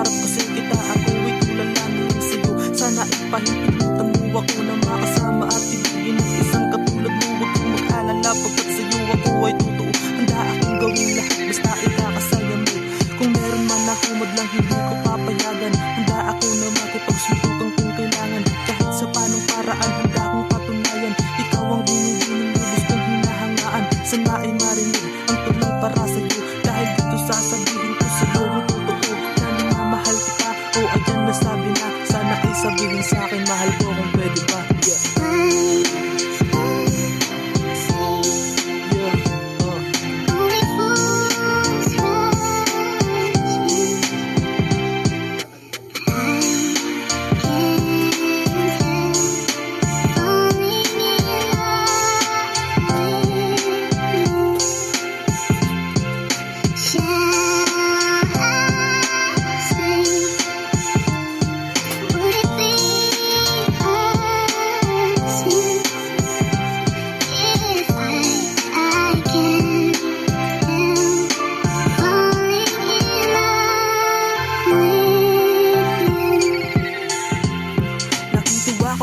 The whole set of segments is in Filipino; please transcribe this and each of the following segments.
pangarap kasi kita, ako'y tulala lang sa'yo. Sana ipahintulutan mo ako na makasama at ibigin ng isang katulad mo. Huwag kang mag-alala pagkat sa'yo ako ay totoo. Handa akong gawin lahat basta ikakasaya mo. Kung meron man na humad lang hindi ko papayagan. Handa ako na makipagsuntukan kung kailangan. Kahit sa panong paraan handa akong patunayan. Ikaw ang binibining lubos kong hinahangaan. Sana ay marinig ang tuloy para sa'yo. Dahil dito sasabihin ko sa'yo ang totoo na minamahal kita. O ayan nasabi na, sana ay sabihin sa'kin mahal ko kung pwede ba.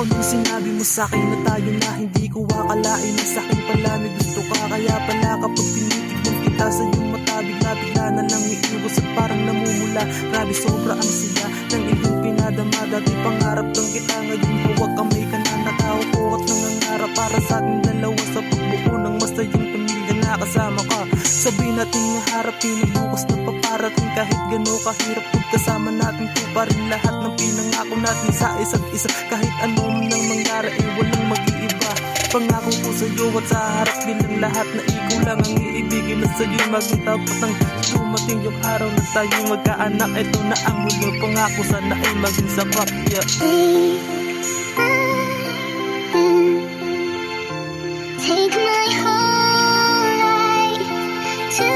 Nung sinabi mo sa'kin na tayo na, hindi ko akalain na sa'kin pala may gusto ka. Kaya pala kapag tinitignan kita sa iyong mata, bigla-bigla na lang iiwas at parang namumula. Grabe sobra ang siya ng iyong pinadama. Dati pangarap lang kita, ngayon huwag kamay ka na nakaupo at nangangarap para sa ating dalawa sa pagbuo ng masayang pamilya na kasama ka. Sabihin natin nga harapin ang bukas na paparating. Kahit gano'n kahirap pagkasama natin po pa rin lahat ng pinangako natin sa isa't isa. Kahit anong nang mangyari ay walang mag-iiba. Pangako ko sa'yo at sa harap bilang lahat na ikaw lang ang iibigin na sa'yo maging tapat ng dumating yung araw na tayo magkaanak. Ito na ang muling pangako, sana ay maging sapat. Take my whole life to